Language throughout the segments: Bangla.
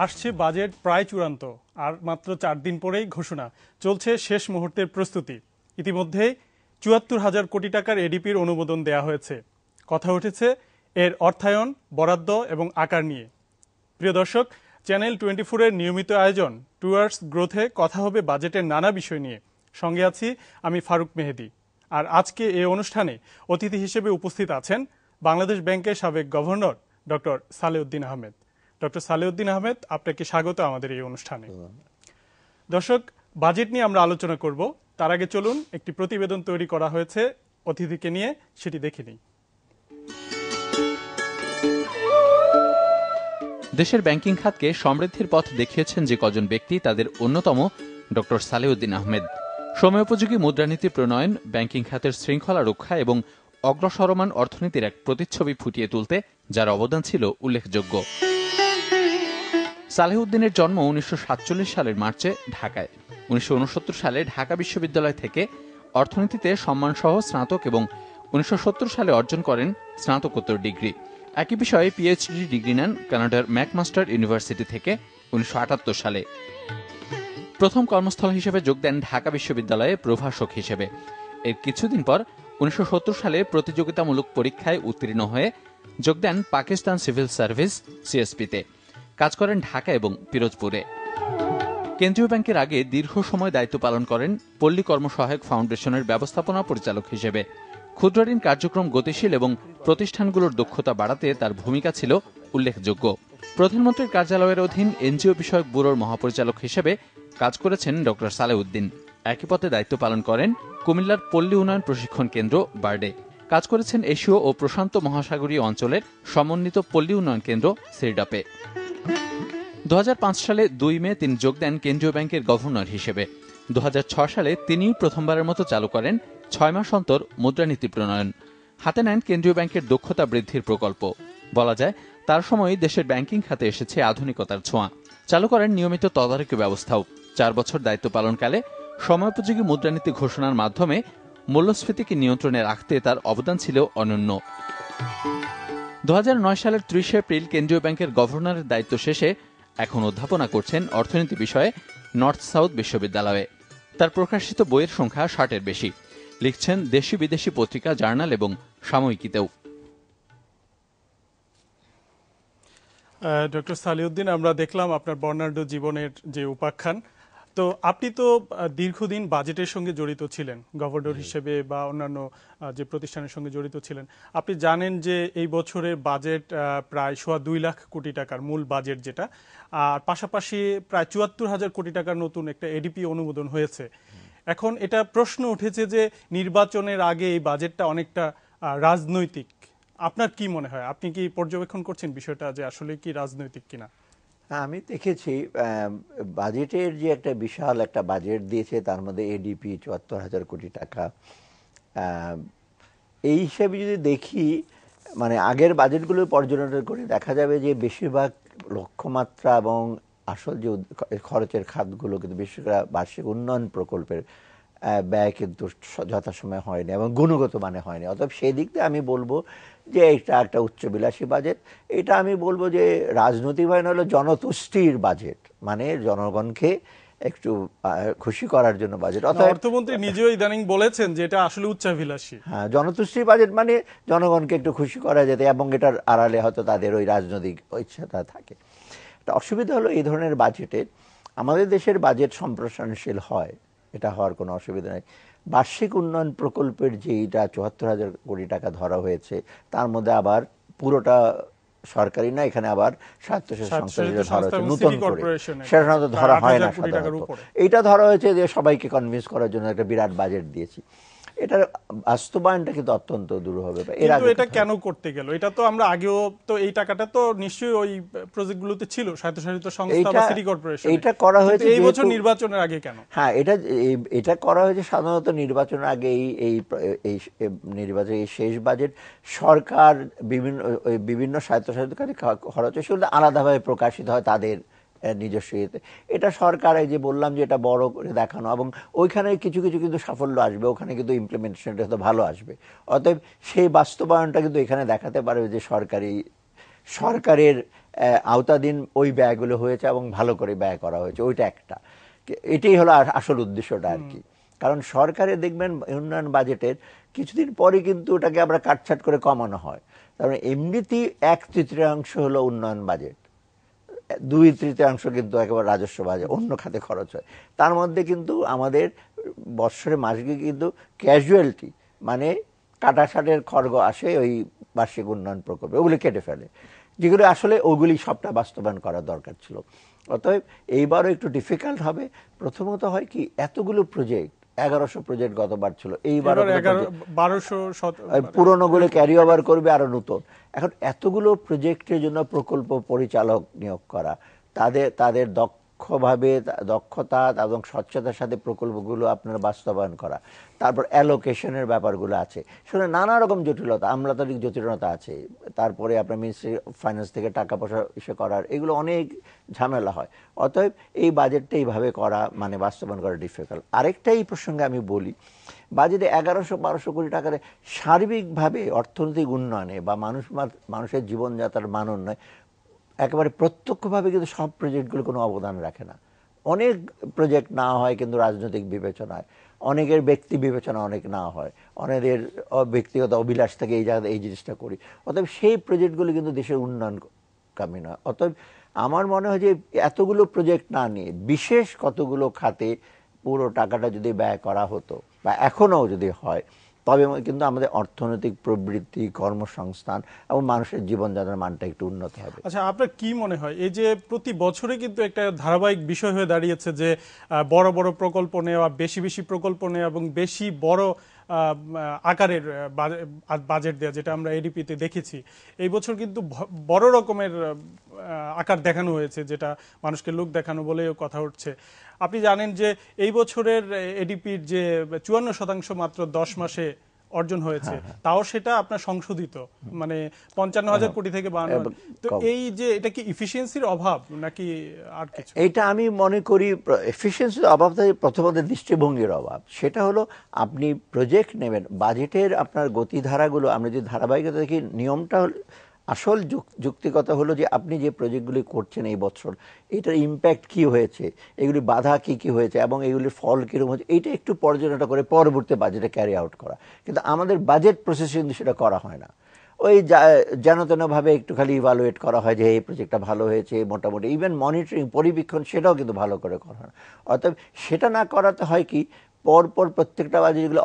আসছে বাজেট প্রায় চূড়ান্ত, আর মাত্র 4 দিন পরেই ঘোষণা। চলছে শেষ মুহূর্তের প্রস্তুতি। ইতিমধ্যে ৭৪,০০০ কোটি টাকার এডিপির অনুমোদন দেয়া হয়েছে। কথা উঠেছে এর অর্থায়ন, বরাদ্দ এবং আকার নিয়ে। প্রিয় দর্শক, চ্যানেল 24-এর নিয়মিত আয়োজন টুয়ার্ডস গ্রোথে কথা হবে বাজেটের নানা বিষয় নিয়ে। সঙ্গে আছি আমি ফারুক মেহেদি। আর আজকে এই অনুষ্ঠানে অতিথি হিসেবে উপস্থিত আছেন বাংলাদেশ ব্যাংকের সাবেক governor doctor Salehuddin Ahmed. Doctor Salehuddin Ahmed, আপনাকে স্বাগত আমাদের এই অনুষ্ঠানে। দর্শক, বাজেট নিয়ে আমরা আলোচনা করব। তার আগে চলুন একটি প্রতিবেদন তৈরি করা হয়েছে অতিথিকে নিয়ে, সেটি দেখে নিই। দেশের ব্যাংকিং খাতকে সমৃদ্ধির পথ দেখিয়েছেন যে কজন ব্যক্তি, তাদের অন্যতম ডক্টর সালেউদ্দিন আহমেদ। সময়োপযোগী মুদ্রানীতি প্রণয়ন, ব্যাংকিং খাতের শৃঙ্খলা রক্ষা এবং অগ্রসরমান অর্থনীতির এক প্রতিচ্ছবি ফুটিয়ে তুলতে যার অবদান ছিল উল্লেখযোগ্য। সালেহউদ্দিনের জন্ম ১৯৪৭ সালের মার্চে ঢাকায়। ১৯৬৯ সালে ঢাকা বিশ্ববিদ্যালয় থেকে অর্থনীতিতে সম্মানসহ স্নাতক এবং ১৯৭০ সালে অর্জন করেন স্নাতকোত্তর ডিগ্রি। একই বিষয়ে পিএইচডি ডিগ্রি নেন কানাডার ম্যাকমাস্টার ইউনিভার্সিটি থেকে ১৯৭৮ সালে। প্রথম কর্মস্থল হিসেবে যোগ দেন ঢাকা বিশ্ববিদ্যালয়ে প্রভাষক হিসেবে। এর কিছুদিন পর ১৯৭০ সালে প্রতিযোগিতামূলক পরীক্ষায় উত্তীর্ণ হয়ে যোগ দেন পাকিস্তান সিভিল সার্ভিস সিএসপিতে। কাজ করেন ঢাকা এবং পিরোজপুরে। কেন্দ্রীয় ব্যাংকের আগে দীর্ঘ সময় দায়িত্ব পালন করেন পল্লী কর্মসহায়ক ফাউন্ডেশনের ব্যবস্থাপনা পরিচালক হিসেবে। ক্ষুদ্রঋণ কার্যক্রম গতিশীল এবং প্রতিষ্ঠানগুলোর দক্ষতা বাড়াতে তার ভূমিকা ছিল উল্লেখযোগ্য। প্রধানমন্ত্রীর কার্যালয়ের অধীন এনজিও বিষয়ক ব্যুরোর মহাপরিচালক হিসেবে কাজ করেছেন ডক্টর সালেউদ্দিন। একই পদে দায়িত্ব পালন করেন কুমিল্লার পল্লী উন্নয়ন প্রশিক্ষণ কেন্দ্র বার্ডে। কাজ করেছেন এশীয় ও প্রশান্ত মহাসাগরীয় অঞ্চলের সমন্বিত পল্লী উন্নয়ন কেন্দ্র সিরডাপে। ২০০৫ সালে ২ মে তিনি যোগ দেন কেন্দ্রীয় ব্যাংকের গভর্নর হিসেবে। ২০০৬ সালে তিনিই প্রথমবারের মতো চালু করেন ৬ মাস অন্তর মুদ্রানীতি প্রণয়ন। হাতে নেন কেন্দ্রীয় ব্যাংকের দক্ষতা বৃদ্ধির প্রকল্প। বলা যায় তার সময়ই দেশের ব্যাংকিং খাতে এসেছে আধুনিকতার ছোঁয়া। চালু করেন নিয়মিত তদারকি ব্যবস্থাও। ৪ বছর দায়িত্ব পালনকালে সময়োপযোগী মুদ্রানীতি ঘোষণার মাধ্যমে মূল্যস্ফীতিকে নিয়ন্ত্রণে রাখতে তার অবদান ছিল অনন্য। ২০০৯ সালের ৩০ এপ্রিল কেন্দ্রীয় ব্যাংকের গভর্নরের দায়িত্ব শেষে এখন অধ্যাপনা করছেন অর্থনীতি বিষয়ে নর্থ সাউথ বিশ্ববিদ্যালয়ে। তার প্রকাশিত বইয়ের সংখ্যা ৬০-এর বেশি। লিখছেন দেশি বিদেশি পত্রিকা, জার্নাল এবং সাময়িকীতেও। ডক্টর সালেউদ্দিন, আমরা দেখলাম আপনার বর্ণাঢ্য জীবনের যে উপাখ্যান। তো আপনি তো দীর্ঘদিন বাজেটের সঙ্গে জড়িত ছিলেন, গভর্নর হিসেবে বা অন্যান্য যে প্রতিষ্ঠানের সঙ্গে জড়িত ছিলেন। আপনি জানেন যে এই বছরের বাজেট প্রায় ২.৫ লাখ কোটি টাকার মূল বাজেট যেটা, আর পাশাপাশি প্রায় ৭৪,০০০ কোটি টাকার নতুন একটা এডিপি অনুমোদন হয়েছে। এখন এটা প্রশ্ন উঠেছে যে নির্বাচনের আগে এই বাজেটটা অনেকটা রাজনৈতিক। আপনার কি মনে হয়? আপনি কি পর্যবেক্ষণ করছেন বিষয়টা যে আসলে কি রাজনৈতিক কিনা? আমি দেখেছি বাজেটের যে একটা বিশাল একটা বাজেট দিয়েছে, তার মধ্যে এডিপি ৭৪,০০০ কোটি টাকা। এই হিসাবে যদি দেখি, মানে আগের বাজেটগুলো পর্যালোচনা করে দেখা যাবে যে বেশিরভাগ লক্ষ্যমাত্রা এবং আসল যে খরচের খাতগুলো কিন্তু বিশেষ করে বার্ষিক উন্নয়ন প্রকল্পের ব্যয় কিন্তু যথাসময়ে হয়নি এবং গুণগত মানে হয়নি। অতএব সেই দিক দিয়ে আমি বলবো যে এটা একটা উচ্চবিলাসী বাজেট। এটা আমি বলবো যে রাজনৈতিকভাবে হলো জনতুষ্টির বাজেট, মানে জনগণকে একটু খুশি করার জন্য বাজেট। অর্থমন্ত্রী নিজেও ইদানিং বলেছেন যে এটা আসলে উচ্চাভিলাষী। হ্যাঁ, জনতুষ্টির বাজেট মানে জনগণকে একটু খুশি করা যেতে, এবং এটার আড়ালে হয়তো তাদের ওই রাজনৈতিক ইচ্ছাটা থাকে। একটা অসুবিধা হলো এই ধরনের বাজেটে আমাদের দেশের বাজেট সম্প্রসারণশীল হয়, এটা হওয়ার কোনো অসুবিধা নেই। বার্ষিক উন্নয়ন প্রকল্পের যেটা ৭৪,০০০ কোটি টাকা ধরা হয়েছে, তার মধ্যে আবার পুরোটা সরকারি না, এখানে আবার স্বায়ত্তশাসিত সংস্থা ধরা হয়েছে নতুন করে, সেটা সাধারণত ধরা হয় না সাধারণত। এইটা ধরা হয়েছে যে সবাইকে কনভিন্স করার জন্য একটা বিরাট বাজেট দিয়েছি। এটার বাস্তবায়নটা কিন্তু অত্যন্ত দূর হবে। এটা কেন করতে গেল? এটা তো আমরা আগেও তো এই টাকাটা তো নিশ্চয়ই ওই প্রজেক্টগুলোতে ছিল, স্বায়ত্তশাসিত সংস্থা বা সিটি কর্পোরেশন। এটা করা হয়েছে এই বছর নির্বাচনের আগে কেন? হ্যাঁ, এটা করা হয়েছে সাধারণত নির্বাচনের আগে। এই নির্বাচনের এই শেষ বাজেট সরকার বিভিন্ন স্বায়ত্তশাসিত খরচ সেগুলো আলাদাভাবে প্রকাশিত হয় তাদের নিজস্ব ইয়েতে। এটা সরকার, এই যে বললাম যে এটা বড় করে দেখানো, এবং ওইখানে কিছু কিছু কিন্তু সাফল্য আসবে, ওখানে কিন্তু ইমপ্লিমেন্টেশনটা হয়তো ভালো আসবে। অতএব সেই বাস্তবায়নটা কিন্তু এখানে দেখাতে পারবে যে সরকারের আওতাধীন ওই ব্যয়গুলো হয়েছে এবং ভালো করে ব্যয় করা হয়েছে, ওইটা একটা। এটাই হলো আসল উদ্দেশ্যটা আর কি। কারণ সরকারে দেখবেন উন্নয়ন বাজেটের কিছুদিন পরে কিন্তু ওটাকে আমরা কাটছাট করে কমানো হয়। কারণ এমনিতেই 1/3 হলো উন্নয়ন বাজেট, 2/3 কিন্তু একেবারে রাজস্ব বাজেট, অন্য খাতে খরচ হয়। তার মধ্যে কিন্তু আমাদের বৎসরে মাসে কিন্তু ক্যাজুয়ালিটি মানে কাটাছাটের খড়গ আসে ওই বার্ষিক উন্নয়ন প্রকল্পে, ওগুলি কেটে ফেলে, যেগুলো আসলে ওগুলি সবটা বাস্তবায়ন করা দরকার ছিল। অতএব এইবারও একটু ডিফিকাল্ট হবে। প্রথমত হয় কি, এতগুলো প্রজেক্ট, 1100 প্রজেক্ট গতবার ছিল, এইবার 1200 পুরনোগুলো ক্যারি ওভার করবে আরো নতুন। এখন এতগুলো প্রজেক্টের জন্য প্রকল্প পরিচালক নিয়োগ করা, তাদের দক্ষতা এবং স্বচ্ছতার সাথে প্রকল্পগুলো আপনার বাস্তবায়ন করা, তারপর অ্যালোকেশনের ব্যাপারগুলো আছে, শুনে নানা রকম জটিলতা, আমলাতান্ত্রিক জটিলতা আছে। তারপরে আপনার মিনিস্ট্রি অফ ফাইন্যান্স থেকে টাকা পয়সা ইস্যু করার, এগুলো অনেক ঝামেলা হয়। অতএব এই বাজেটটা এইভাবে করা মানে বাস্তবায়ন করা ডিফিকাল্ট। আরেকটা এই প্রসঙ্গে আমি বলি, বাজেটে 1100-1200 কোটি টাকার সার্বিকভাবে অর্থনৈতিক উন্নয়নে বা মানুষের জীবনযাত্রার মান উন্নয়নে একেবারে প্রত্যক্ষভাবে কিন্তু সব প্রজেক্টগুলো কোনো অবদান রাখে না। অনেক প্রজেক্ট না হয় কিন্তু রাজনৈতিক বিবেচনায়, অনেকের ব্যক্তি বিবেচনা অনেক না হয়, অনেকের ব্যক্তিগত অভিলাষ থেকে এই জায়গায় এই জিনিসটা করি। অতএব সেই প্রজেক্টগুলো কিন্তু দেশের উন্নয়নকামী নয়। অতএব আমার মনে হয় যে এতগুলো প্রজেক্ট না নিয়ে বিশেষ কতগুলো খাতে পুরো টাকাটা যদি ব্যয় করা হতো বা এখনও যদি হয়, তবে কিন্তু আমাদের অর্থনৈতিক প্রবৃদ্ধি, কর্মসংস্থান এবং মানুষের জীবনযাত্রার মানটা একটু উন্নত হবে। আচ্ছা, আপনার কি মনে হয় এই যে প্রতি বছরে কিন্তু একটা ধারাবাহিক বিষয় হয়ে দাঁড়িয়েছে যে বড় বড় প্রকল্প নেওয়া, বেশি বেশি প্রকল্প নেওয়া এবং বেশি বড় আকারের বাজেট দেওয়া, যেটা আমরা এডিপিতে দেখেছি। এই বছর কিন্তু বড় রকমের আকার দেখানো হয়েছে, যেটা মানুষকে লোক দেখানো বলেও কথা উঠছে। আপনি জানেন যে এই বছরের এডিপির যে 54% মাত্র 10 মাসে অর্জন হয়েছে, তাও সেটা আপনার সংশোধিত, মানে 55,000 কোটি থেকে 52। তো এই যে এটা কি এফিসিয়েন্সির অভাব নাকি আর কিছু? এটা আমি মনে করি এফিসিয়েন্সির অভাব থেকে প্রথমত দৃষ্টিভঙ্গির অভাব। সেটা হলো আপনি প্রজেক্ট নেবেন, বাজেটের আপনার গতিধারাগুলো আমরা যদি ধারাবাহিকতা দেখি, নিয়মটা আসল যুক্তিকতা হলো যে আপনি যে প্রজেক্টগুলি করছেন এই বছর, এটার ইম্প্যাক্ট কি হয়েছে, এগুলি বাধা কি কি হয়েছে এবং এগুলির ফল কীরকম হয়েছে, এইটা একটু পর্যালোচনা করে পরবর্তী বাজেটে ক্যারি আউট করা। কিন্তু আমাদের বাজেট প্রসেসে কিন্তু সেটা করা হয় না। ওই যেন তেনভাবে একটু খালি ইভালুয়েট করা হয় যে এই প্রজেক্টটা ভালো হয়েছে মোটামুটি, ইভেন মনিটরিং, পরিবীক্ষণ, সেটাও কিন্তু ভালো করে করা হয় না। অর্থাৎ সেটা না করাতে হয় কি, পরপর প্রত্যেকটা বাজেট যেগুলো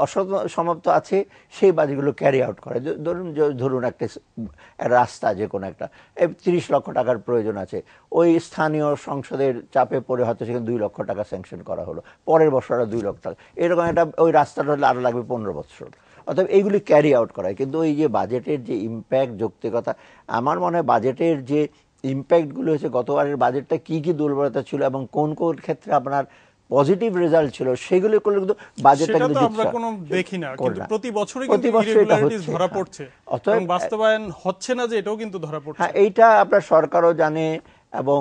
অসমাপ্ত আছে সেই বাজেটগুলো ক্যারি আউট করে। ধরুন একটা রাস্তা, যে কোনো একটা 30 লক্ষ টাকার প্রয়োজন আছে, ওই স্থানীয় সংসদের চাপে পড়ে হয়তো সেখানে 2 লক্ষ টাকা স্যাংশন করা হলো, পরের বছর আরো 2 লক্ষ টাকা, এরকম একটা ওই রাস্তাটা হলে আরো লাগবে 15 বছর। অর্থাৎ এইগুলি ক্যারি আউট করা হয়। কিন্তু এই যে বাজেটের যে ইম্প্যাক্ট, যৌক্তিকতা, আমার মনে হয় বাজেটের যে ইম্প্যাক্টগুলো হয়েছে, গতবারের বাজেটটা কি কি দুর্বলতা ছিল এবং কোন কোন ক্ষেত্রে আপনার পজিটিভ রেজাল্ট ছিল, সেগুলো করলে কিন্তু বাজেটটা কিন্তু আমরা কোনো দেখি না, কিন্তু প্রতি বছরই কিন্তু ইরেগুলারিটিস ধরা পড়ছে এবং বাস্তবায়ন হচ্ছে না, যে এটাও কিন্তু ধরা পড়ছে। হ্যাঁ, এইটা আপনার সরকারও জানে। এবং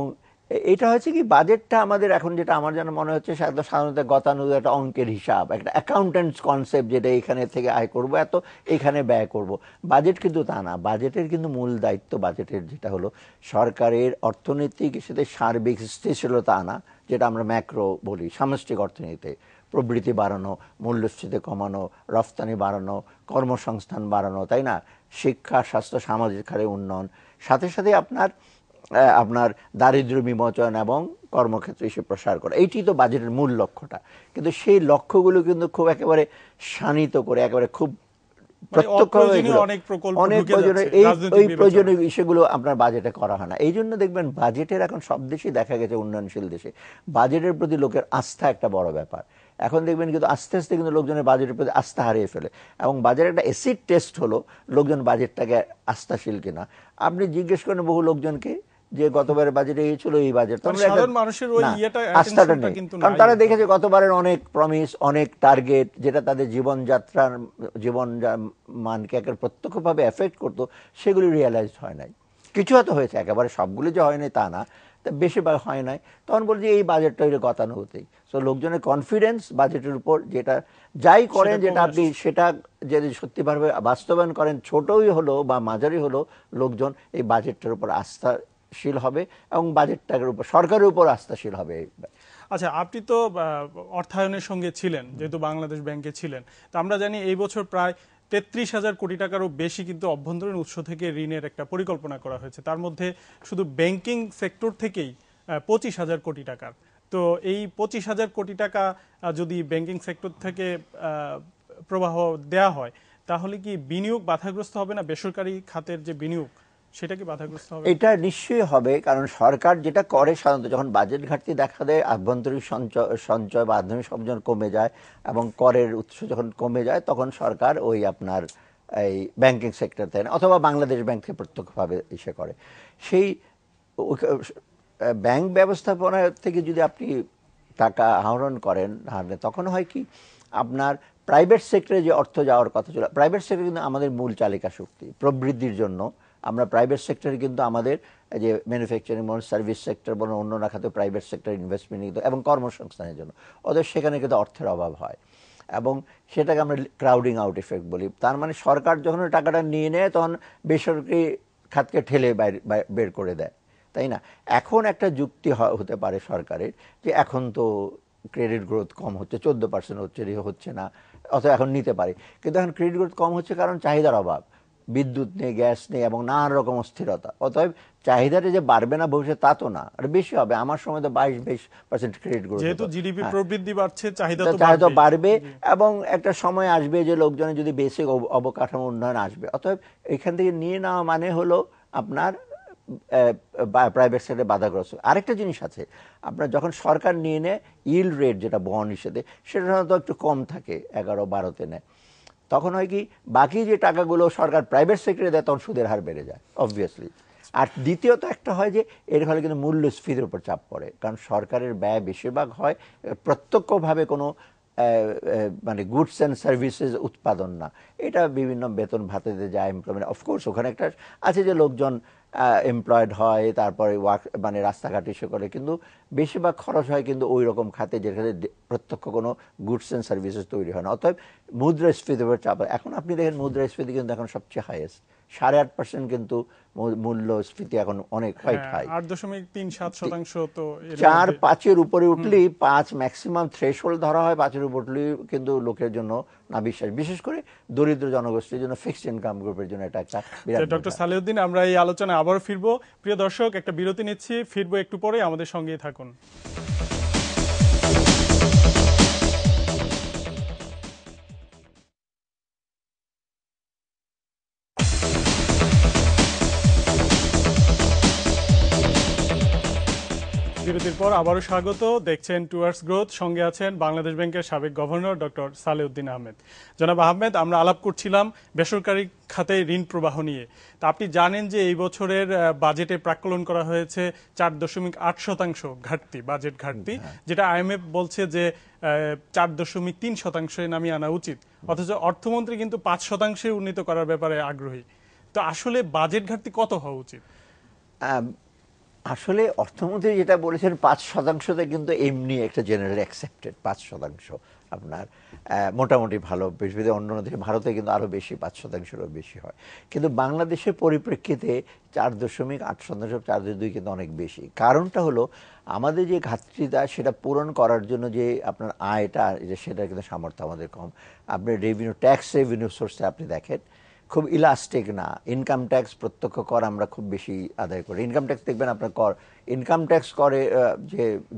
এটা হচ্ছে কি, বাজেটটা আমাদের এখন যেটা আমার যেন মনে হচ্ছে সাধারণত গতানুগতিক একটা অঙ্কের হিসাব, একটা অ্যাকাউন্টেন্টস কনসেপ্ট, যেটা এখানে থেকে আয় করব এত, এখানে ব্যয় করব। বাজেট কিন্তু তা না। বাজেটের কিন্তু মূল দায়িত্ব, বাজেটের যেটা হলো সরকারের অর্থনৈতিক সাথে সার্বিক স্থিতিশীলতা আনা, যেটা আমরা ম্যাক্রো বলি, সামষ্টিক অর্থনীতিতে প্রবৃদ্ধি বাড়ানো, মূল্যস্ফীতি কমানো, রফতানি বাড়ানো, কর্মসংস্থান বাড়ানো, তাই না, শিক্ষা, স্বাস্থ্য, সামাজিক হারে উন্নয়ন, সাথে সাথে আপনার দারিদ্র্য বিমোচন এবং কর্মক্ষেত্র হিসেবে প্রসার করা। এইটি তো বাজেটের মূল লক্ষ্যটা। কিন্তু সেই লক্ষ্যগুলো কিন্তু খুব একেবারে শানিত করে, একেবারে খুব অনেক প্রয়োজনীয় এই প্রয়োজনীয় বিষয়গুলো আপনার বাজেটে করা হয় না। এই জন্য দেখবেন বাজেটের এখন সব দেশেই দেখা গেছে, উন্নয়নশীল দেশে বাজেটের প্রতি লোকের আস্থা একটা বড় ব্যাপার। এখন দেখবেন কিন্তু আস্তে আস্তে কিন্তু লোকজনের বাজেটের প্রতি আস্থা হারিয়ে ফেলে, এবং বাজারে একটা অ্যাসিড টেস্ট হলো লোকজন বাজেটটাকে আস্থাশীল কিনা। আপনি জিজ্ঞেস করেন বহু লোকজনকে যে গতবারের বাজেটে এই ছিল, এই বাজেট আস্থাটা নেই, কারণ তারা দেখেছে গতবারের অনেক প্রমিস, অনেক টার্গেট, যেটা তাদের জীবনযাত্রার জীবন মানকে প্রত্যক্ষভাবে এফেক্ট করতো, সেগুলি রিয়েলাইজ হয় নাই। কিছু হয়তো হয়েছে, একেবারে সবগুলো যে হয় নাই তা না, বেশিরভাগ হয় নাই। তখন বলছি এই বাজেটটা হইলে গতানুগতিক। সো লোকজনের কনফিডেন্স বাজেটের উপর, যেটা যাই করেন, যেটা আপনি সেটা যদি সত্যিভাবে বাস্তবায়ন করেন, ছোটই হলো বা মাঝারি হলো, লোকজন এই বাজেটটার উপর আস্থা আস্থাশীল হবে এবং বাজেটটার উপর সরকারের উপর আস্থাশীল হবে। আচ্ছা, আপনি তো অর্থায়নের সঙ্গে ছিলেন, যেহেতু বাংলাদেশ ব্যাংকে ছিলেন, তো আমরা জানি এই বছর প্রায় 33,000 কোটি টাকারও বেশি কিন্তু অভ্যন্তরীণ উৎস থেকে ঋণের একটা পরিকল্পনা করা হয়েছে। তার মধ্যে শুধু ব্যাংকিং সেক্টর থেকেই 25,000 কোটি টাকার। তো এই 25,000 কোটি টাকা যদি ব্যাংকিং সেক্টর থেকে প্রবাহ দেয়া হয়, তাহলে কি বিনিয়োগ বাধাগ্রস্ত হবে না? বেসরকারি খাতের যে বিনিয়োগ, সেটা কি বাধাগ্রস্ত হবে? এটা নিশ্চয়ই হবে, কারণ সরকার যেটা করে সাধারণত যখন বাজেট ঘাটতি দেখা দেয়, আভ্যন্তরীণ সঞ্চয় বা আভ্যন্তরীণ সঞ্চয় কমে যায় এবং করের উৎস যখন কমে যায়, তখন সরকার ওই আপনার এই ব্যাংকিং সেক্টর দেয় না, অথবা বাংলাদেশ ব্যাংককে প্রত্যক্ষভাবে ইসে করে। সেই ব্যাংক ব্যবস্থাপনা থেকে যদি আপনি টাকা আহরণ করেন, তখন হয় কি আপনার প্রাইভেট সেক্টরে যে অর্থ যাওয়ার কথা ছিল, প্রাইভেট সেক্টর কিন্তু আমাদের মূল চালিকা শক্তি প্রবৃদ্ধির জন্য। আমরা প্রাইভেট সেক্টরে কিন্তু আমাদের যে ম্যানুফ্যাকচারিং বলুন, সার্ভিস সেক্টর বলুন, অন্য খাতে প্রাইভেট সেক্টর ইনভেস্টমেন্ট এবং কর্মসংস্থানের জন্য ওদের সেখানে কিন্তু অর্থের অভাব হয়, এবং সেটাকে আমরা ক্রাউডিং আউট এফেক্ট বলি। তার মানে সরকার যখন টাকাটা নিয়ে নেয়, তখন বেসরকারি খাতকে ঠেলে বের করে দেয়, তাই না? এখন একটা যুক্তি হতে পারে সরকারের যে এখন তো ক্রেডিট গ্রোথ কম হচ্ছে, 14% হচ্ছে না, অথবা এখন নিতে পারে। কিন্তু এখন ক্রেডিট গ্রোথ কম হচ্ছে কারণ চাহিদার অভাব, বিদ্যুৎ নেই, গ্যাস নেই এবং নানান রকম অস্থিরতা। অতএব চাহিদাটা যে বাড়বে না ভবিষ্যতে তা তো না, আর বেশি হবে। আমার সময় তো 22-23% ক্রেডিট গ্রোথ, যেহেতু জিডিপি প্রবৃদ্ধি বাড়ছে, চাহিদা তো বাড়বে এবং একটা সময় আসবে যে লোকজনের যদি বেসিক অবকাঠামো উন্নয়ন আসবে। অতএব এখান থেকে নিয়ে নেওয়া মানে হলো আপনার প্রাইভেট সেক্টরে বাধাগ্রস্ত। আরেকটা জিনিস আছে, আপনার যখন সরকার নিয়ে নেয় ইল্ড রেট যেটা বন্ড হিসেবে, সেটা সাধারণত একটু কম থাকে, 11-12-তে নেয়। তখন হয় কি বাকি যে টাকাগুলো সরকার প্রাইভেট সেক্টরে দেয়, তখন সুদের হার বেড়ে যায় অবভিয়াসলি। আর দ্বিতীয়ত একটা হয় যে এর ফলে কিন্তু মূল্যস্ফীতির উপর চাপ পড়ে, কারণ সরকারের ব্যয় বেশিরভাগ হয় প্রত্যক্ষভাবে কোনো মানে গুডস অ্যান্ড সার্ভিসেস উৎপাদন না। এটা বিভিন্ন বেতন ভাতাতে যায়, এমপ্লয়মেন্ট, অফকোর্স ওখানে একটা আছে যে লোকজন এমপ্লয়েড হয়, তারপরে মানে রাস্তাঘাট ইস্যু করে, কিন্তু বেশিরভাগ খরচ হয় কিন্তু ওই রকম খাতে যেখানে প্রত্যক্ষ কোনো গুডস অ্যান্ড সার্ভিসেস তৈরি হয় না। অতএব মুদ্রাস্ফীতির উপর চাপ। এখন আপনি দেখেন মুদ্রাস্ফীতি কিন্তু এখন সবচেয়ে হাইয়েস্ট, 8.5% কিন্তু মূল্যস্ফীতি এখন অনেক কোয়াইট হাই। 8.37%। তো 4-5-এর উপরে উঠলেই, 5 ম্যাক্সিমাম থ্রেশহোল্ড ধরা হয়, 5-এর উপর উঠলেই কিন্তু লোকের জন্য না বিশ্বাস, বিশেষ করে দরিদ্র জনগোষ্ঠীর জন্য, ফিক্সড ইনকাম গ্রুপের জন্য এটা একটা বিরাট। ডক্টর সালেউদ্দিন, আমরা এই আলোচনায় আবারও ফিরবো। প্রিয় দর্শক, একটা বিরতি নিচ্ছি, ফিরবো একটু পরে, আমাদের সঙ্গেই থাকুন। বিরতির পর আবারও স্বাগত। দেখছেন টুয়ার্ডস গ্রোথ, সঙ্গে আছেন বাংলাদেশ ব্যাংকের সাবেক গভর্নর ডক্টর সালেউদ্দিন আহমেদ। জনাব আহমেদ, আমরা আলাপ করছিলাম বেসরকারি খাতে ঋণ প্রবাহ নিয়ে। তা আপনি জানেন যে এই বছরের বাজেটে প্রাক্কলন করা হয়েছে 4.8% ঘাটতি, বাজেট ঘাটতি, যেটা আইএমএফ বলছে যে 4.3% নামিয়ে আনা উচিত, অথচ অর্থমন্ত্রী কিন্তু 5% উন্নীত করার ব্যাপারে আগ্রহী। তো আসলে বাজেট ঘাটতি কত হওয়া উচিত? আসলে অর্থমন্ত্রী যেটা বলেছেন 5%তে কিন্তু এমনি একটা জেনারেল অ্যাকসেপ্টেড 5%, আপনার মোটামুটি ভালো। অন্য দেশে, ভারতে কিন্তু আরো বেশি, 5%-এরও বেশি হয়। কিন্তু বাংলাদেশের পরিপ্রেক্ষিতে 4.8%, 4.2 কিন্তু অনেক বেশি। কারণটা হলো আমাদের যে ঘাটতিটা সেটা পূরণ করার জন্য যে আপনার আয়টা, সেটা কিন্তু সামর্থ্য আমাদের কম। আপনি ট্যাক্স রেভিনিউ সোর্সে আপনি দেখেন খুব ইলাস্টিক না। ইনকাম ট্যাক্স, প্রত্যক্ষ কর আমরা খুব বেশি আদায় করি। ইনকাম ট্যাক্স দেখবেন আপনার ইনকাম ট্যাক্স করে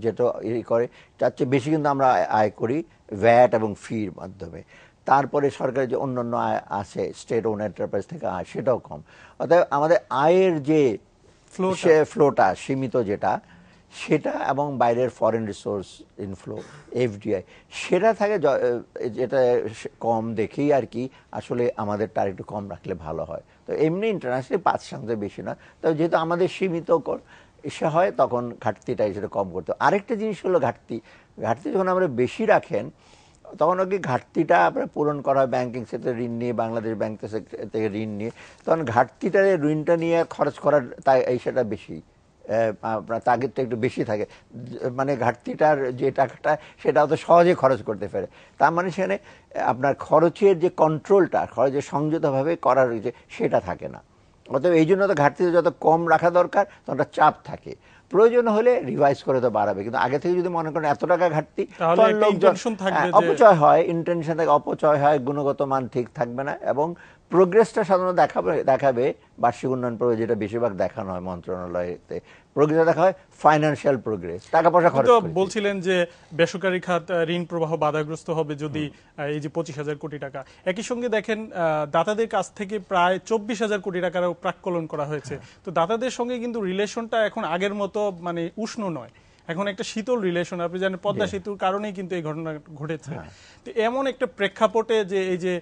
যেটা করে তার চেয়ে বেশি কিন্তু আমরা আয় করি ভ্যাট এবং ফির মাধ্যমে। তারপরে সরকারের যে অন্যান্য আয় আছে, স্টেট ওন এন্টারপ্রাইজ থেকে আয়, সেটাও কম। অর্থাৎ আমাদের আয়ের যে ফ্লোটা সীমিত, সেটা এবং বাইরের ফরেন রিসোর্স ইনফ্লো, এফডিআই, সেটা থাকে যেটা কম দেখেই আর কি আসলে আমাদের তার একটু কম রাখলে ভালো হয়। তো এমনি ইন্টারন্যাশনালি 5% বেশি না, তবে যেহেতু আমাদের সীমিত এসে হয়, তখন ঘাটতিটা সেটা কম করতে। আরেকটা জিনিস হলো ঘাটতি যখন আমরা বেশি রাখেন, তখন কি ঘাটতিটা আপনার পূরণ করা হয় ব্যাংকিং সেক্টরে ঋণ নিয়ে, বাংলাদেশ ব্যাংক থেকে ঋণ নিয়ে, তখন ঘাটতিটা ঋণটা নিয়ে খরচ করার সেটা বেশি, আপনার তাগিদটা একটু বেশি থাকে। মানে ঘাটতিটার যে টাকাটা সেটা অত সহজে খরচ করতে পারে। তার মানে সেখানে আপনার খরচের যে কন্ট্রোলটা, খরচের সংযতভাবে করার সেটা থাকে না। অতএব এই জন্য তো ঘাটতি যত কম রাখা দরকার ততটা চাপ থাকে, প্রয়োজন হলে রিভাইজ করে তো বাড়াবে, কিন্তু আগে থেকে যদি মনে করেন এত টাকা ঘাটতি, তখন লোকজন অপচয় হয়, ইন্টেনশন থাকে, অপচয় হয়, গুণগত মান ঠিক থাকবে না, এবং প্রোগ্রেসটা সাধারণত দেখাবে বার্ষিক উন্নয়ন প্রোগ্রেস, যেটা বেশিরভাগ দেখানো হয় মন্ত্রণালয়তে, প্রোগ্রেস দেখা হয় ফাইন্যান্সিয়াল প্রোগ্রেস, টাকা পয়সা খরচ করে। বলছিলেন যে বেসরকারি খাত ঋণ প্রবাহ বাধাগ্রস্ত হবে যদি এই যে 25,000 কোটি টাকা, একই সঙ্গে দেখেন দাতাদের কাছ থেকে প্রায় 24,000 কোটি টাকার প্রাক্কলন করা হয়েছে। তো দাতাদের সঙ্গে কিন্তু রিলেশনটা এখন আগের মতো মানে উষ্ণ নয়, এখন একটা শীতল রিলেশন। আপনি জানেন পদ্মা সেতুর কারণেই কিন্তু এই ঘটনা ঘটেছে। তো এমন একটা প্রেক্ষাপটে যে এই যে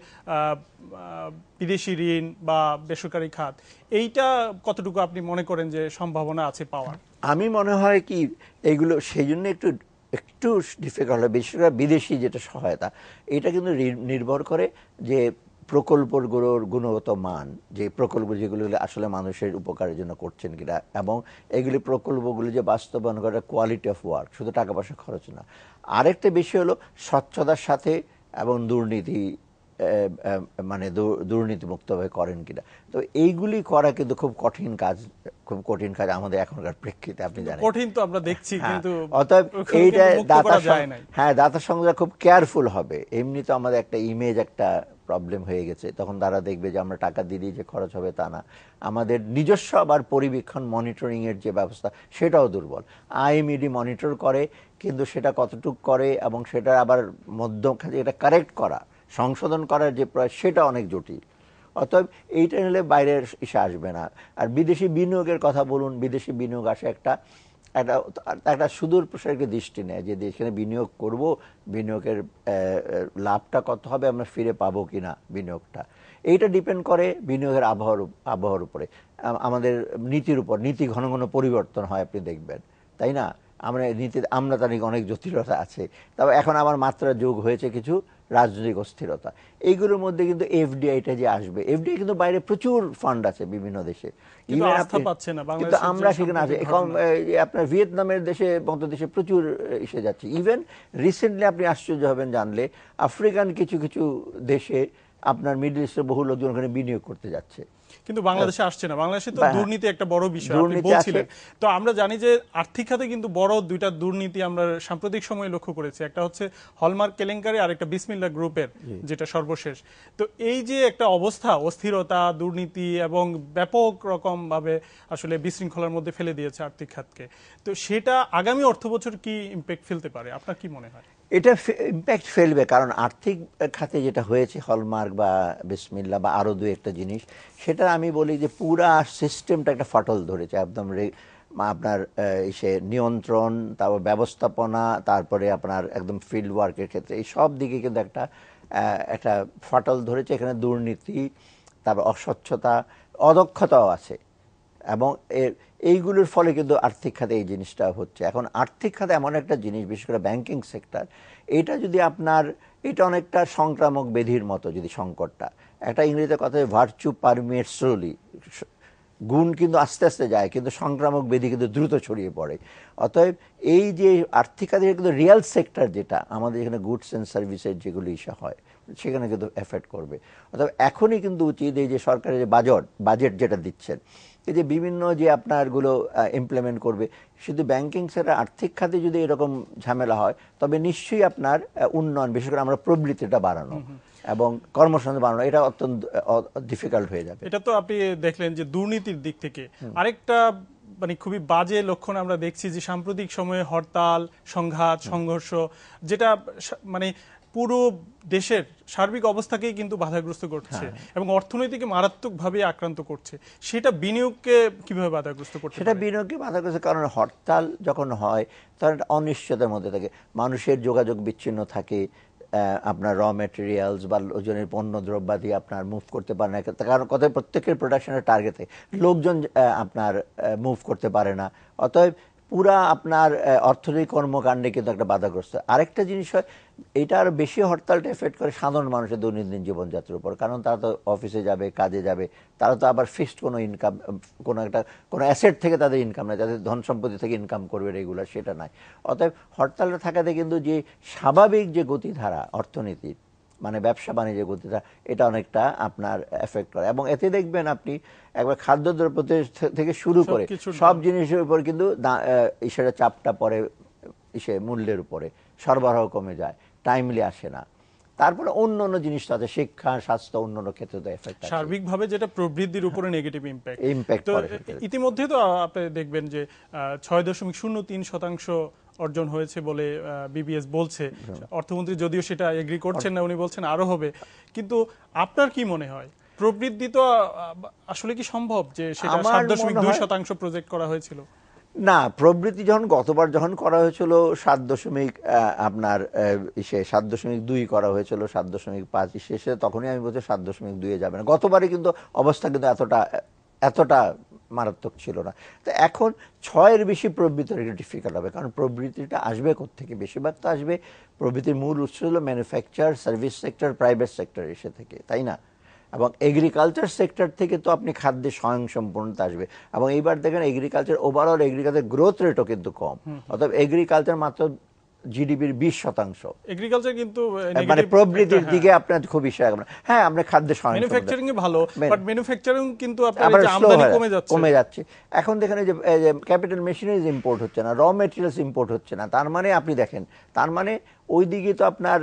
বিদেশি ঋণ বা বেসরকারি খাত, এইটা কতটুকু আপনি মনে করেন যে সম্ভাবনা আছে পাওয়ার? আমি মনে হয় কি এইগুলো সেই জন্য একটু ডিফিকাল্ট হয়, বিশেষ করে বিদেশি যেটা সহায়তা, এটা কিন্তু নির্ভর করে যে প্রকল্পগুলোর গুণগত মান, যে প্রকল্প যেগুলো আসলে মানুষের উপকারের জন্য করছেন কিনা, এবং এগুলি প্রকল্পগুলি যে বাস্তবায়ন করে কোয়ালিটি অফ ওয়ার্ক, শুধু টাকা পয়সা খরচ না। আরেকটা বিষয় হলো স্বচ্ছতার সাথে এবং দুর্নীতি মানে দুর্নীতিমুক্তভাবে করেন কিনা। তো এইগুলি করা কিন্তু খুব কঠিন কাজ আমাদের এখনকার প্রেক্ষিতে, আপনি জানেন কঠিন তো আমরা দেখছি, কিন্তু অতএব এইটা দাতার সঙ্গে খুব কেয়ারফুল হবে। এমনি তো আমাদের একটা ইমেজ একটা প্রবলেম হয়ে গেছে, তখন তারা দেখবে যে আমরা টাকা দিলেই যে খরচ হবে তা না, আমাদের নিজস্ব আবার পরিবীক্ষণ মনিটরিং এর যে ব্যবস্থা সেটাও দুর্বল। আইএমইডি মনিটর করে, কিন্তু সেটা কতটুকু করে এবং সেটা আবার মধ্যখানে এটা কারেক্ট করা, সংশোধন করার যে প্রয়াস, সেটা অনেক জটিল। অতএব এইটা নিলে বাইরের ইসে আসবে না। আর বিদেশি বিনিয়োগের কথা বলুন, বিদেশি বিনিয়োগ আসে একটা সুদূর প্রসারী দৃষ্টি নেয় যে এখানে বিনিয়োগ করব, বিনিয়োগের লাভটা কত হবে, আমরা ফিরে পাবো কিনা বিনিয়োগটা, এইটা ডিপেন্ড করে বিনিয়োগের আবহাওয়ার উপরে, আমাদের নীতির উপর। নীতি ঘন ঘন পরিবর্তন হয়, আপনি দেখবেন, তাই না? আমদানির অনেক জটিলতা আছে, তবে এখন আবার মাত্রা যোগ হয়েছে কিছু রাজনৈতিক অস্থিরতা। এইগুলোর মধ্যে কিন্তু এফডিআইটা যে আসবে, এফডিআই কিন্তু বাইরে প্রচুর ফান্ড আছে বিভিন্ন দেশে, কিন্তু আমরা সেখানে আছি। এখন আপনার ভিয়েতনামের মতো দেশে প্রচুর এসে যাচ্ছে। ইভেন রিসেন্টলি আপনি আশ্চর্য হবেন জানলে, আফ্রিকান কিছু কিছু দেশে আপনার মিডল ইস্টের বহু লোকজন ওখানে বিনিয়োগ করতে যাচ্ছে, কিন্তু বাংলাদেশে আসছে না। বাংলাদেশে তো দুর্নীতি একটা বড় বিষয় আপনি বলছিলেন। তো আমরা জানি যে আর্থিক খাতে কিন্তু বড় দুইটা দুর্নীতি আমরা সাম্প্রতিক সময়ে লক্ষ্য করেছি, একটা হচ্ছে হলমার্ক কেলেঙ্কারি আর একটা বিসমিল্লাহ গ্রুপের যেটা সর্বশেষ। তো এই যে একটা অবস্থা, অস্থিরতা, দুর্নীতি এবং ব্যাপক রকম ভাবে আসলে বিশৃঙ্খলার মধ্যে ফেলে দিয়েছে আর্থিক খাতকে, তো সেটা আগামী অর্থবছর কি ইম্প্যাক্ট ফেলতে পারে, আপনার কি মনে হয়? এটা ইম্প্যাক্ট ফেলবে, কারণ আর্থিক খাতে যেটা হয়েছে হলমার্ক বা বিসমিল্লাহ বা আরো দু একটা জিনিস, সেটা আমি বলি যে পুরা সিস্টেমটা একটা ফাটল ধরেছে একদম। আপনার সে নিয়ন্ত্রণ, তারপর ব্যবস্থাপনা, তারপরে আপনার একদম ফিল্ড ওয়ার্কের ক্ষেত্রে, এই সব দিকে কিন্তু একটা ফাটল ধরেছে। এখানে দুর্নীতি, তারপর অস্বচ্ছতা, অদক্ষতাও আছে, এবং এইগুলোর ফলে কিন্তু আর্থিক খাতে এই জিনিসটা হচ্ছে। এখন আর্থিক খাতে এমন একটা জিনিস, বিশেষ করে ব্যাংকিং সেক্টর, এটা যদি এটা অনেকটা সংক্রামক ব্যাধির মতো। যদি সংকটটা, একটা ইংরেজিতে কথা, ভার্চু পারমিয়েট স্লোলি, গুণ কিন্তু আস্তে আস্তে যায়, কিন্তু সংক্রামক ব্যাধি কিন্তু দ্রুত ছড়িয়ে পড়ে। অতএব এই যে আর্থিক খাতে কিন্তু রিয়েল সেক্টর, যেটা আমাদের এখানে গুডস অ্যান্ড সার্ভিসের যেগুলো ইস্যু হয়, সেখানে কিন্তু এফেক্ট করবে। অতএব এখনই কিন্তু উচিত এই যে সরকারের যে বাজেট যেটা দিচ্ছেন, এই যে বিভিন্ন যে আপনারগুলো ইমপ্লিমেন্ট করবে, শুধু ব্যাংকিং সেক্টর, আর্থিক খাতে যদি এরকম ঝামেলা হয়, তবে নিশ্চয়ই আপনার উন্নয়ন, বিশেষ করে আমরা প্রবৃত্তিটা বাড়ানো এবং কর্মসংস্থান বাড়ানো, এটা অত্যন্ত ডিফিকাল্ট হয়ে যাবে। এটা তো আপনি দেখলেন যে দুর্নীতির দিক থেকে। আরেকটা মানে খুবই বাজে লক্ষণ আমরা দেখছি যে সাম্প্রতিক সময়ে হরতাল, সংঘাত, সংঘর্ষ, যেটা মানে পুরো দেশের সার্বিক অবস্থাকেই কিন্তু বাধাগ্রস্ত করছে এবং অর্থনীতিকে মারাত্মকভাবে আক্রান্ত করছে। সেটা বিনিয়োগকে কিভাবে বাধাগ্রস্ত করছে? সেটা বিনিয়োগকে বাধাগ্রস্ত, কারণ হরতাল যখন হয় তখন অনিশ্চয়তার মধ্যে থাকে, মানুষের যোগাযোগ বিচ্ছিন্ন থাকে, আপনার র ম্যাটেরিয়ালস বা ওজনের পণ্য দ্রব্যাদি আপনার মুভ করতে পারে না, কারণ কথা প্রত্যেকের প্রোডাকশনের টার্গেট থাকে, লোকজন আপনার মুভ করতে পারে না। অতএব পুরা আপনার অর্থনৈতিক কর্মকাণ্ডে কিন্তু একটা বাধাগ্রস্ত। আরেকটা জিনিস হয়, এটা আরো বেশি হরতালটা এফেক্ট করে সাধারণ মানুষের দৈনন্দিন জীবনযাত্রার উপর, কারণ তারা তো অফিসে যাবে, কাজে যাবে, তারা তো আবার ফিক্সড কোনো ইনকাম, কোনো অ্যাসেট থেকে তাদের ইনকাম নাই, তাদের ধন সম্পত্তি থেকে ইনকাম করবে রেগুলার, সেটা নাই। অতএব হরতালটা থাকাতে কিন্তু যে স্বাভাবিক যে গতিধারা অর্থনীতির, মানে ব্যবসা বাণিজ্যের গতিটা, এটা অনেকটা আপনার এফেক্ট করে। এবং এতে দেখবেন আপনি একবার খাদ্যদ্রব্য থেকে শুরু করে সব জিনিসের উপর কিন্তু সেটা চাপটা পড়ে মূল্যের উপরে, সরবরাহ কমে যায়, টাইমলি আসে না। তারপরে অন্য অন্য জিনিস আছে, শিক্ষা, স্বাস্থ্য, অন্য অন্য ক্ষেত্রে তো এফেক্ট আছে। সার্বিকভাবে যেটা প্রবৃদ্ধির উপরে নেগেটিভ ইম্প্যাক্ট। ইতিমধ্যে তো আপনি দেখবেন যে 6.03% অর্জন হয়েছে বলে বিবিএস বলছে। অর্থমন্ত্রী যদিও সেটা এগ্রি করছেন না, উনি বলছেন আরো হবে। কিন্তু আপনার কি মনে হয় প্রবৃদ্ধি তো আসলে কি সম্ভব যে সেটা 7.2% প্রজেক্ট করা হয়েছিল? না, প্রবৃদ্ধি গতবার যখন করা হয়েছিল 7.2 করা হয়েছিল, 7.5 শেষে, তখনই আমি বলছি 7.2 যাবে না। গতবারে কিন্তু অবস্থা কিন্তু এতটা মারাত্মক ছিল না। তো এখন 6-এর বেশি প্রবৃদ্ধি একটু ডিফিকাল্ট হবে, কারণ প্রবৃদ্ধিটা আসবে কোত্থেকে? বেশিরভাগ তো আসবে, প্রবৃদ্ধির মূল উৎস হলো manufacture, service sector, private sector এসে থেকে, তাই না? এবং এগ্রিকালচার সেক্টর থেকে তো আপনি খাদ্যে স্বয়ংসম্পূর্ণতা আসবে। এবং এইবার দেখেন এগ্রিকালচার, ওভারঅল এগ্রিকালচার গ্রোথ রেটও কিন্তু কম, অর্থাৎ এগ্রিকালচার মাত্র জিডিপির 20%। এগ্রিকালচার কিন্তু মানে প্রবৃদ্ধির দিকে আপনার খুব ইশারা করেন। হ্যাঁ, আমরা খাদ্য ম্যানুফ্যাকচারিং এ ভালো, বাট ম্যানুফ্যাকচারিং কিন্তু আপনার এই যে আমদানি কমে যাচ্ছে। এখন দেখেন এই যে ক্যাপিটাল মেশিনারিজ ইম্পোর্ট হচ্ছে না, র মেটেরিয়ালস ইম্পোর্ট হচ্ছে না। তার মানে আপনি দেখেন, তার মানে ওই দিকে তো আপনার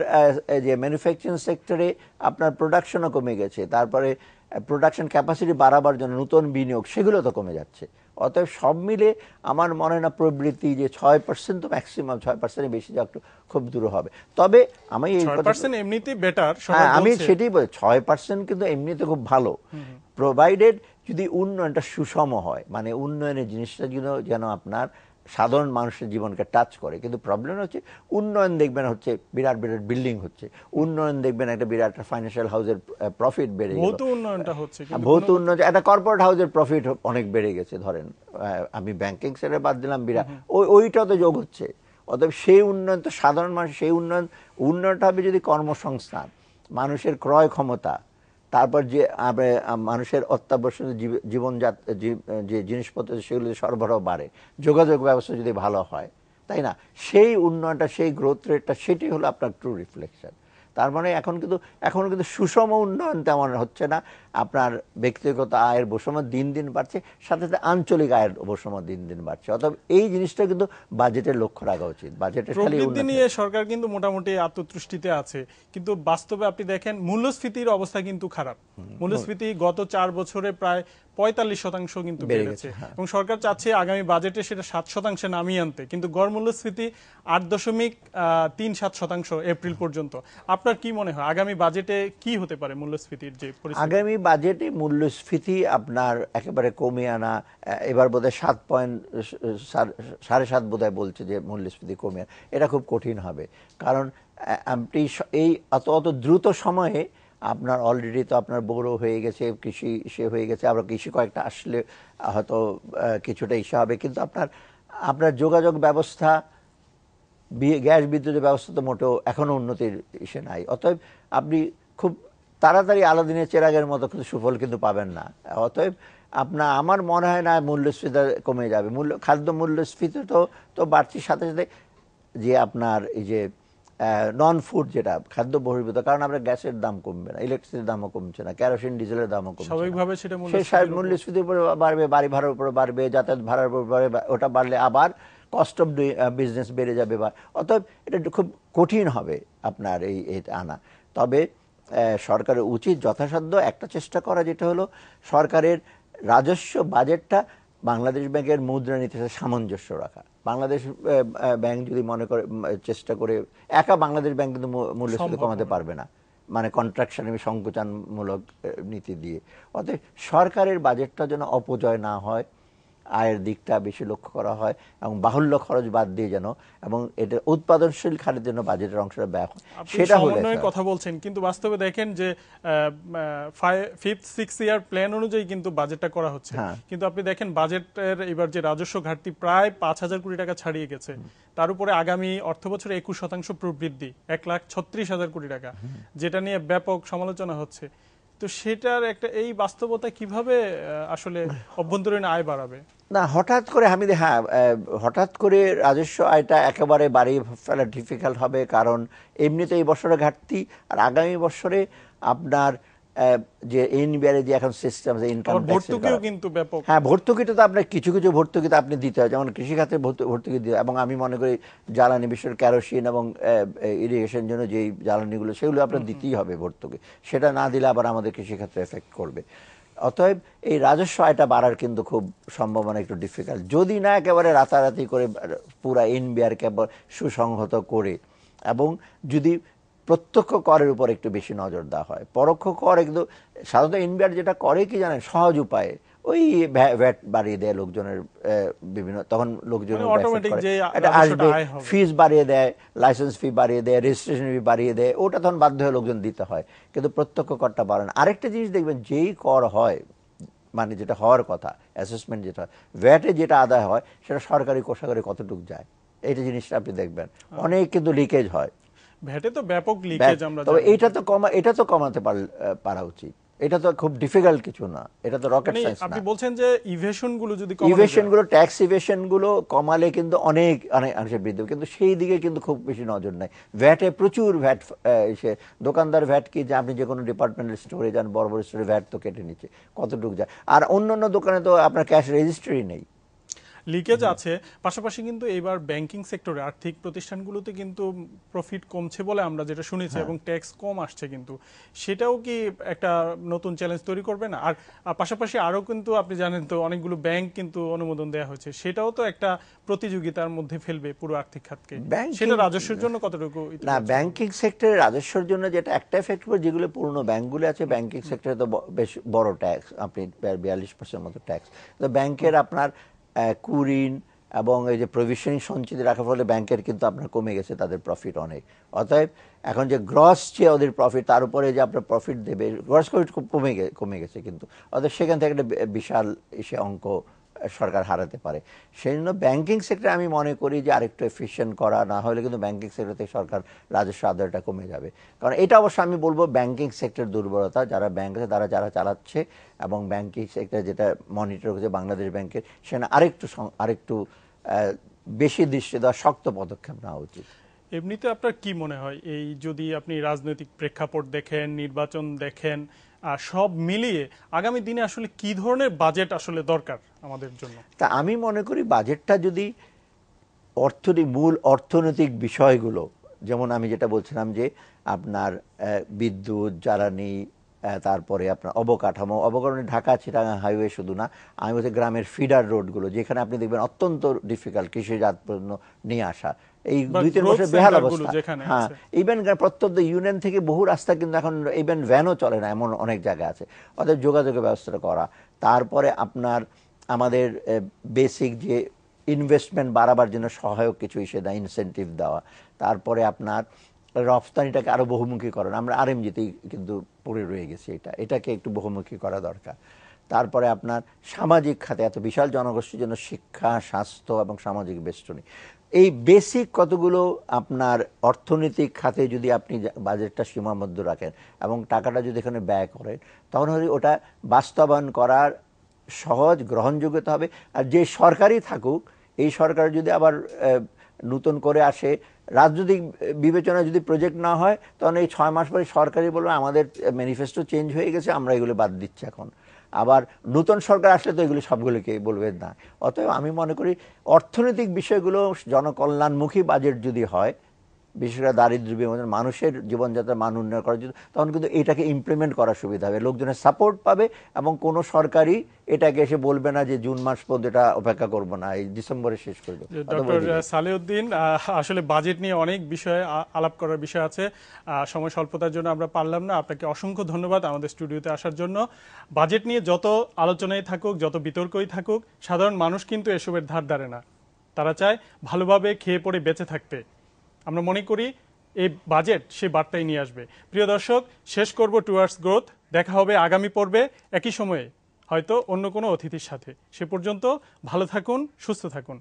যে ম্যানুফ্যাকচারিং সেক্টরে আপনার প্রোডাকশনও কমে গেছে, তারপরে প্রোডাকশন ক্যাপাসিটি বাড়াবার জন্য নতুন বিনিয়োগ, সেগুলো তো কমে যাচ্ছে। অতএব সব মিলে আমার মনে হয় না প্রবৃদ্ধি যে 6% তো ম্যাক্সিমাম, 6% বেশি যা একটু খুব দূর হবে। তবে আমি 6% এমনিতেই বেটার, আমি সেটাই বলি, 6% কিন্তু এমনিতে খুব ভালো, প্রোভাইডেড যদি উন্নয়নটা সুষম হয়, মানে উন্নয়নের জিনিসটা যেন আপনার সাধারণ মানুষের জীবনকে টাচ করে। কিন্তু প্রবলেম হচ্ছে উন্নয়ন দেখবেন হচ্ছে বিরাট বিরাট বিল্ডিং হচ্ছে, উন্নয়ন দেখবেন একটা বিরাট ফাইন্যান্সিয়াল হাউসের প্রফিট বেড়ে গেল, ভৌত উন্নয়নটা হচ্ছে, ভৌত উন্নয়ন, একটা কর্পোরেট হাউসের প্রফিট অনেক বেড়ে গেছে, ধরেন আমি ব্যাংকিং সেক্টরে বাদ দিলাম, বিরাট ওইটাও তো যোগ হচ্ছে। অতএব সেই উন্নয়ন তো সাধারণ মানুষ, সেই উন্নয়নটা হবে যদি কর্মসংস্থান, মানুষের ক্রয় ক্ষমতা, তারপর যে মানুষের অত্যাবশ্যক জীবনজাত যে জিনিসপত্র সেগুলো সরবরাহ বাড়ে, যোগাযোগ ব্যবস্থা যদি ভালো হয়, তাই না? সেই উন্নয়নটা, সেই গ্রোথ রেটটা, সেটি হলো আপনার ট্রু রিফ্লেকশন। তার মানে এখনো কিন্তু সুষম উন্নয়ন তেমন হচ্ছে না। আপনার ব্যক্তিগত আয়ের বৈষম্য দিন দিন বাড়ছে, সাথে সাথে আঞ্চলিক আয়ের বৈষম্য দিন দিন বাড়ছে। অতএব এই জিনিসটা কিন্তু বাজেটের লক্ষ্য রাখা উচিত। বাজেটের খালি প্রবৃদ্ধি নিয়ে সরকার কিন্তু মোটামুটি আত্মতুষ্টিতে আছে, কিন্তু বাস্তবে আপনি দেখেন মূল্যস্ফীতির অবস্থা কিন্তু খারাপ। মূল্যস্ফীতি গত 4 বছরে প্রায় 45% কিন্তু বেড়ে গেছে, এবং সরকার চাচ্ছে আগামী বাজেটে সেটা 7% নামিয়ে আনতে, কিন্তু গড় মূল্যস্ফীতি 8.37% এপ্রিল পর্যন্ত। আপনার কি মনে হয় আগামী বাজেটে কি হতে পারে মূল্যস্ফীতির যে পরিস্থিতি? আগামী বাজেটে মূল্যস্ফীতি আপনার একেবারে কমে আনা, এবার বোধহয় 7.7 বোধহয় বলছে যে মূল্যস্ফীতি কমে, এটা খুব কঠিন হবে। কারণ আপনি এই অত দ্রুত সময়ে আপনার অলরেডি তো আপনার বড় হয়ে গেছে, কৃষি সে হয়ে গেছে, আবার কৃষি কয়েকটা আসলে হয়তো কিছুটা ইস্যু হবে, কিন্তু আপনার যোগাযোগ ব্যবস্থা, গ্যাস বিদ্যুতের ব্যবস্থা তো মোটেও এখনো উন্নতির ইসে নাই। অতএব আপনি খুব তাড়াতাড়ি আলাদিনের চেরাগের মতো কিন্তু সুফল কিন্তু পাবেন না। অতএব আমার মনে হয় না মূল্যস্ফীতি কমে যাবে। খাদ্য মূল্যস্ফীতি তো বাড়তির সাথে সাথে যে আপনার এই যে নন ফুড যেটা খাদ্য বহির্ভূত, কারণ আপনার গ্যাসের দাম কমবে না, ইলেকট্রিসিটির দামও কমছে না, কেরোসিন ডিজেলের দামও কমছে, স্বাভাবিকভাবে সেটা মূল্যস্ফীতির উপর বাড়বে, বাড়ি ভাড়ার উপর বাড়বে, যাতায়াত ভাড়ার উপর বাড়বে, ওটা বাড়লে আবার কস্ট অফ বিজনেস বেড়ে যাবে। অতএব এটা খুব কঠিন হবে আপনার এই আনা। তবে সরকারের উচিত যথাসাধ্য একটা চেষ্টা করা, যেটা হলো সরকারের রাজস্ব বাজেটটা বাংলাদেশ ব্যাংকের মুদ্রানীতির সাথে সামঞ্জস্য রাখা। বাংলাদেশ ব্যাংক যদি মনে করে চেষ্টা করে, একা বাংলাদেশ ব্যাংক কিন্তু মূল্যস্ফীতি কমাতে পারবে না, মানে কন্ট্রাকশন এবং সংকোচনমূলক নীতি দিয়ে। অতএব সরকারের বাজেটটা যেন অপচয় না হয়, আয়ের দিকটা বেশি লক্ষ্য করা হয়, এবং বাহুল্য খরচ বাদ দিয়ে যেন, এবং এটা উৎপাদনশীল খাতের জন্য বাজেটের অংশটা ব্যয় হয়, সেটা হলে কথা বলছেন। কিন্তু বাস্তবে দেখেন যে 5th 6 ইয়ার প্ল্যান অনুযায়ী কিন্তু বাজেটটা করা হচ্ছে, কিন্তু আপনি দেখেন বাজেটের এবার যে রাজস্ব ঘাটতি প্রায় 5,000 কোটি টাকা ছাড়িয়ে গেছে। তার উপরে আগামী অর্থবছরে 21% প্রবৃদ্ধি, 1,36,000 কোটি টাকা, যেটা নিয়ে ব্যাপক সমালোচনা হচ্ছে। তো সেটার একটা এই বাস্তবতা কিভাবে আসলে অভ্যন্তরীণ আয় বাড়াবে? না, হঠাৎ করে হঠাৎ করে রাজস্ব আয়টা একেবারে বাড়িয়ে ফেলা ডিফিকাল্ট হবে, কারণ এমনিতে এই বছরে ঘাটতি, আর আগামী বছরে আপনার যে এনবিআর যে এখন সিস্টেম ইনকাম ভর্তুকিও কিন্তু ব্যাপক। হ্যাঁ, ভর্তুকিটা তো আপনার কিছু কিছু ভর্তুকিতে আপনি দিতে হয়, যেমন কৃষিখাতে ভর্তুকি দিতে, এবং আমি মনে করি জ্বালানি, বিশেষ কেরোসিন এবং ইরিগেশন জন্য যেই জ্বালানিগুলো সেগুলো আপনার দিতেই হবে ভর্তুকি, সেটা না দিলে আবার আমাদের কৃষিক্ষেত্রে এফেক্ট করবে। অতএব এই রাজস্ব আয়টা বাড়ার কিন্তু খুব সম্ভাবনা একটু ডিফিকাল্ট, যদি না একেবারে রাতারাতি করে পুরা এনবিআরকে সুসংহত করে, এবং যদি প্রত্যক্ষ করের উপর একটু বেশি নজর দেওয়া হয়। পরোক্ষ কর কিন্তু সাধারণত এনবিআর যেটা করে কি জানেন, সহজ উপায়ে ওই ভ্যাট বাড়িয়ে দেয় লোকজনের, বিভিন্ন তখন লোকজনের আসবে, ফিস বাড়িয়ে দেয়, লাইসেন্স ফি বাড়িয়ে দেয়, রেজিস্ট্রেশন ফি বাড়িয়ে দেয়, ওটা তখন বাধ্য হয়ে লোকজন দিতে হয়, কিন্তু প্রত্যক্ষ করটা বাড়ে না। আরেকটা জিনিস দেখবেন, যেই কর হয়, মানে যেটা হওয়ার কথা, অ্যাসেসমেন্ট যেটা, ভ্যাটে যেটা আদায় হয় সেটা সরকারি কোষাগারে কতটুকু যায়, এইটা জিনিসটা আপনি দেখবেন অনেক কিন্তু লিকেজ হয়। ভ্যাটে তো ব্যাপক লিকেজ আমরা জানি। তবে এটা তো কমাতে পারা উচিত, এটা তো খুব ডিফিকাল্ট কিছু না, এটা তো রকেট সায়েন্স না। আপনি বলছেন যে ইভেশন গুলো যদি ট্যাক্স ইভেশন গুলো কমালে কিন্তু অনেক অনেক বৃদ্ধি, কিন্তু সেই দিকে কিন্তু খুব বেশি নজর নাই। ভ্যাটে প্রচুর ভ্যাট, দোকানদার ভ্যাট কি, যে আপনি যে কোনো ডিপার্টমেন্টাল স্টোরে যান, বড় বড় স্টোরে ভ্যাট তো কেটে নিচ্ছে, কতটুকু যায়। আর অন্যান্য দোকানে তো আপনার ক্যাশ রেজিস্ট্রি নেই, লিকেজ আছে। পাশাপাশি কিন্তু এবার ব্যাংকিং সেক্টরে, আর্থিক প্রতিষ্ঠানগুলোতে কিন্তু প্রফিট কমছে বলে আমরা যেটা শুনেছি, এবং ট্যাক্স কম আসছে, কিন্তু সেটাও কি একটা নতুন চ্যালেঞ্জ তৈরি করবে না? আর পাশাপাশি আরো কিন্তু আপনি জানেন তো অনেকগুলো ব্যাংক কিন্তু অনুমোদন দেওয়া হয়েছে, সেটাও তো একটা প্রতিযোগিতার মধ্যে ফেলবে পুরো আর্থিক খাতকে। সেটা রাজস্বের জন্য কতটুকু? না, ব্যাংকিং সেক্টরে রাজস্বের জন্য যেটা একটা এফেক্ট করবে, যেগুলো পুরনো ব্যাংকগুলো আছে, ব্যাংকিং সেক্টরে তো বেশ বড় ট্যাক্স, আপনি 42% মতো ট্যাক্স। তো ব্যাংকের আপনার কুরিন এবং এই যে প্রভিশনিং সঞ্চিতি রাখার ফলে ব্যাংকের কিন্তু আপনার কমে গেছে তাদের প্রফিট অনেক। অতএব এখন যে গ্রস যে ওদের প্রফিট, তার উপরে যে আপনার প্রফিট দেবে, গ্রস প্রফিট খুব কমে গেছে কিন্তু, অতএব সেখান থেকে একটা বিশাল এসে অঙ্ক সরকার হারাতে পারে। সেই জন্য ব্যাংকিং সেক্টরে আমি মনে করি যে আরেকটু এফিশিয়েন্ট করা, না হলে কিন্তু ব্যাংকিং সেক্টর থেকে সরকার রাজস্ব আদায়টা কমে যাবে। কারণ এটা অবশ্য আমি বলবো ব্যাংকিং সেক্টর দুর্বলতা, যারা ব্যাংক আছে তারা যারা চালাচ্ছে, এবং ব্যাংকিং সেক্টর যেটা মনিটর করছে বাংলাদেশ ব্যাংকের, সেখানে আরেকটু বেশি দৃষ্টি দেওয়া, শক্ত পদক্ষেপ নেওয়া উচিত। এমনিতে আপনার কি মনে হয়, এই যদি আপনি রাজনৈতিক প্রেক্ষাপট দেখেন, নির্বাচন দেখেন, সব মিলিয়ে আগামী দিনে আসলে কি ধরনের বাজেট আসলে দরকার আমাদের জন্য? তা আমি মনে করি বাজেটটা যদি মূল অর্থনৈতিক বিষয়গুলো, যেমন আমি যেটা বলছিলাম যে আপনার বিদ্যুৎ, জ্বালানি, তারপরে আপনার অবকাঠামো, ঢাকা চিটাগাং হাইওয়ে শুধু না, আমি বলছি গ্রামের ফিডার রোডগুলো, যেখানে আপনি দেখবেন অত্যন্ত ডিফিকাল্ট কৃষিজাত পণ্য নিয়ে আসা, এই 2-3 বছর বেহাল অবস্থা। হ্যাঁ, ইভেন প্রত্যন্ত ইউনিয়ন থেকে বহু রাস্তা কিন্তু এখন ইভেন ভ্যানও চলে না, এমন অনেক জায়গা আছে। অর্থাৎ যোগাযোগের ব্যবস্থা করা, তারপরে আপনার আমাদের বেসিক যে ইনভেস্টমেন্ট বাড়াবার জন্য সহায়ক কিছু দেয়, ইনসেন্টিভ দেওয়া, তারপরে আপনার রফতানিটাকে আরো বহুমুখী করেন, আমরা আরএমজিতেই কিন্তু পড়ে রয়ে গেছি, এটাকে একটু বহুমুখী করা দরকার। তারপরে আপনার সামাজিক খাতে এত বিশাল জনগোষ্ঠীর জন্য শিক্ষা, স্বাস্থ্য এবং সামাজিক বেষ্টনী, এই বেসিক কতগুলো আপনার অর্থনৈতিক খাতে যদি আপনি বাজেটটা সীমাবদ্ধ রাখেন এবং টাকাটা যদি এখানে ব্যয় করেন, তখন হলে ওটা বাস্তবায়ন করার সহজ, গ্রহণযোগ্যতা হবে। আর যে সরকারই থাকুক, এই সরকার যদি আবার নতুন করে আসে, রাজনৈতিক বিবেচনা যদি প্রজেক্ট না হয়, তখন এই 6 মাস পরে সরকারই বলবে আমাদের ম্যানিফেস্টো চেঞ্জ হয়ে গেছে, আমরা এগুলো বাদ দিচ্ছি এখন। আবার নতুন সরকার আসলে তো এগুলো সবগুলোকে বলবে না। অতএব আমি মনে করি অর্থনৈতিক বিষয়গুলো জনকল্যাণমুখী বাজেট যদি হয়, বিশেষ করে দারিদ্র্য বিমোচন, মানুষের জীবনযাত্রার মান উন্নয়ন করার জন্য, তখন কিন্তু এটাকে ইমপ্লিমেন্ট করার সুবিধা হবে, লোকজনের সাপোর্ট পাবে, এবং কোনো সরকারই এটাকে এসে বলবে না যে জুন মাস পর্যন্ত এটা অপেক্ষা করবো না, এই ডিসেম্বরে শেষ করে দেবো। ডক্টর সালেউদ্দিন, আসলে বাজেট নিয়ে অনেক বিষয়ে আলাপ করার বিষয় আছে, সময় স্বল্পতার জন্য আমরা পারলাম না। আপনাকে অসংখ্য ধন্যবাদ আমাদের স্টুডিওতে আসার জন্য। বাজেট নিয়ে যত আলোচনায় থাকুক, যত বিতর্কই থাকুক, সাধারণ মানুষ কিন্তু এসবের ধার ধারে না, তারা চায় ভালোভাবে খেয়ে পড়ে বেঁচে থাকতে। আমরা মনে করি এই বাজেট সে বার্তাই নিয়ে আসবে। প্রিয় দর্শক, শেষ করব টুয়ার্ডস গ্রোথ। দেখা হবে আগামী পর্বে একই সময়ে, হয়তো অন্য কোনো অতিথির সাথে। সে পর্যন্ত ভালো থাকুন, সুস্থ থাকুন।